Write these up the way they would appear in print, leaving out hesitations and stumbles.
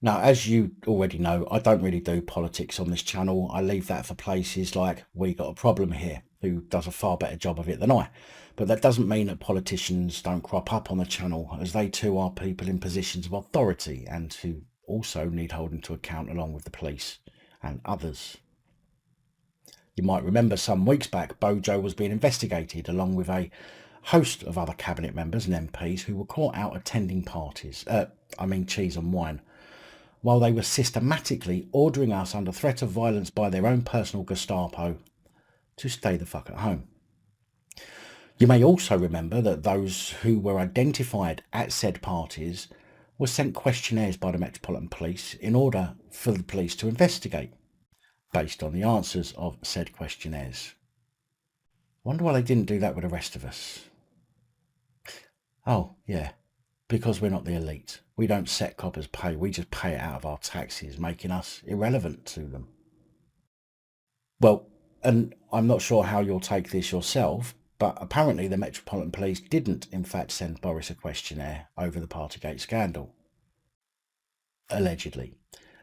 Now, as you already know, I don't really do politics on this channel. I leave that for places like We Got a Problem Here, who does a far better job of it than I. But that doesn't mean that politicians don't crop up on the channel, as they too are people in positions of authority and who also need holding to account along with the police and others. You might remember some weeks back, Bojo was being investigated along with a host of other cabinet members and MPs who were caught out attending parties, cheese and wine, while they were systematically ordering us under threat of violence by their own personal Gestapo to stay the fuck at home. You may also remember that those who were identified at said parties were sent questionnaires by the Metropolitan Police in order for the police to investigate, based on the answers of said questionnaires. Wonder why they didn't do that with the rest of us. Oh, yeah, because we're not the elite. We don't set coppers' pay, we just pay it out of our taxes, making us irrelevant to them. Well, and I'm not sure how you'll take this yourself, but apparently the Metropolitan Police didn't in fact send Boris a questionnaire over the Partygate scandal. Allegedly.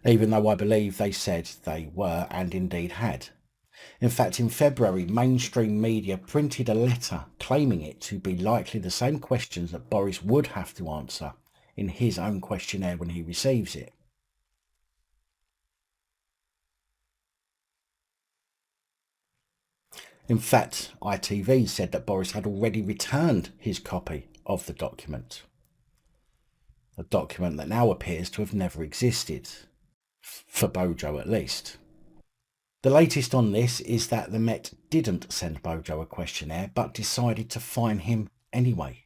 Even though I believe they said they were and indeed had. In fact, in February, mainstream media printed a letter claiming it to be likely the same questions that Boris would have to answer in his own questionnaire when he receives it. In fact, ITV said that Boris had already returned his copy of the document. A document that now appears to have never existed, for Bojo at least. The latest on this is that the Met didn't send Bojo a questionnaire, but decided to fine him anyway.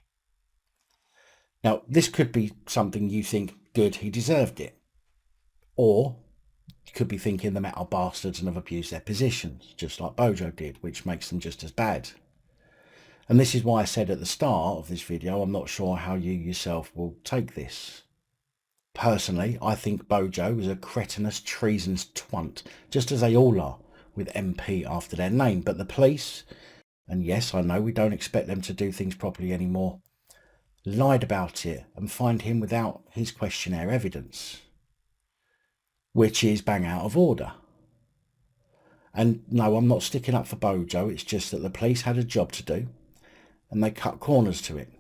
Now, this could be something you think, good, he deserved it. Or you could be thinking the Met are bastards and have abused their positions, just like Bojo did, which makes them just as bad. And this is why I said at the start of this video, I'm not sure how you yourself will take this. Personally, I think Bojo is a cretinous, treasonous twant, just as they all are, with MP after their name. But the police, and yes, I know we don't expect them to do things properly anymore, lied about it and fined him without his questionnaire evidence, which is bang out of order. And no, I'm not sticking up for Bojo, it's just that the police had a job to do and they cut corners to it.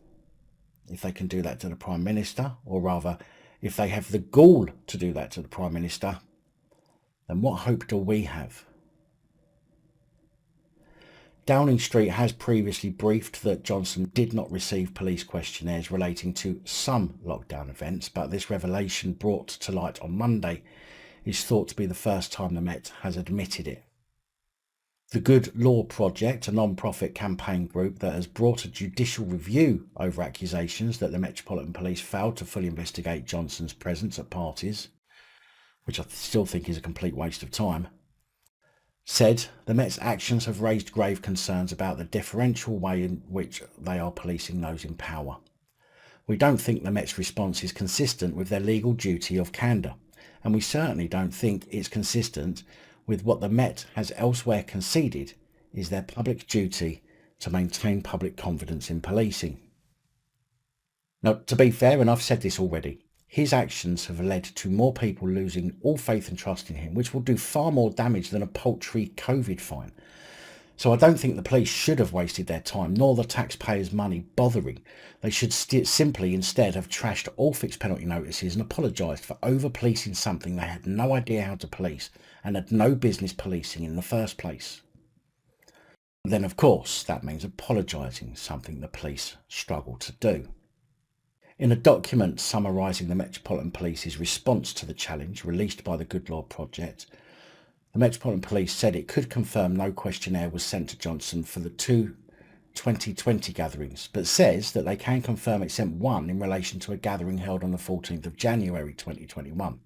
If they can do that to the Prime Minister, or rather, if they have the gall to do that to the Prime Minister, then what hope do we have? Downing Street has previously briefed that Johnson did not receive police questionnaires relating to some lockdown events, but this revelation brought to light on Monday is thought to be the first time the Met has admitted it. The Good Law Project, a non-profit campaign group that has brought a judicial review over accusations that the Metropolitan Police failed to fully investigate Johnson's presence at parties, which I still think is a complete waste of time, said the Met's actions have raised grave concerns about the differential way in which they are policing those in power. We don't think the Met's response is consistent with their legal duty of candour, and we certainly don't think it's consistent with what the Met has elsewhere conceded is their public duty to maintain public confidence in policing. Now, to be fair, and I've said this already, his actions have led to more people losing all faith and trust in him, which will do far more damage than a paltry COVID fine. So I don't think the police should have wasted their time, nor the taxpayers' money bothering. They should simply instead have trashed all fixed penalty notices and apologised for over-policing something they had no idea how to police and had no business policing in the first place. Then, of course, that means apologising, something the police struggle to do. In a document summarising the Metropolitan Police's response to the challenge released by the Good Law Project, the Metropolitan Police said it could confirm no questionnaire was sent to Johnson for the two 2020 gatherings, but says that they can confirm it sent one in relation to a gathering held on the 14th of January 2021.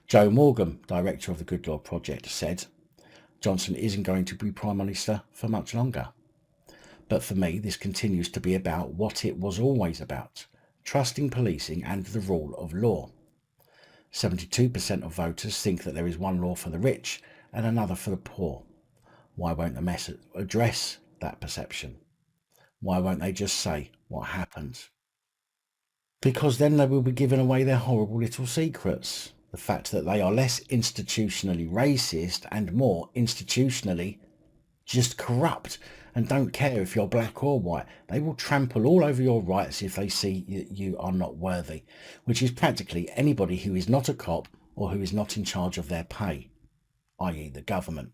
Joe Morgan, director of the Good Law Project, said, Johnson isn't going to be Prime Minister for much longer. But for me, this continues to be about what it was always about, trusting policing and the rule of law. 72% of voters think that there is one law for the rich and another for the poor. Why won't the Met address that perception? Why won't they just say what happened? because then they will be giving away their horrible little secrets. The fact that they are less institutionally racist and more institutionally just corrupt and don't care if you're black or white. They will trample all over your rights if they see you are not worthy, which is practically anybody who is not a cop or who is not in charge of their pay, i.e. the government.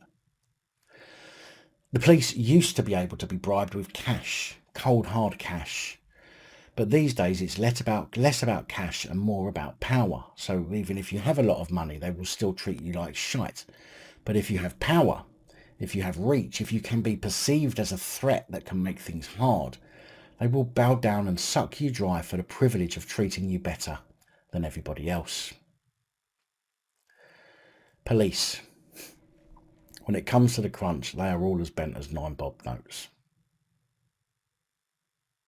The police used to be able to be bribed with cash, cold hard cash. But these days it's less about cash and more about power. So even if you have a lot of money, they will still treat you like shite. But if you have power, if you have reach, if you can be perceived as a threat that can make things hard, they will bow down and suck you dry for the privilege of treating you better than everybody else. Police. When it comes to the crunch, they are all as bent as 9 bob notes.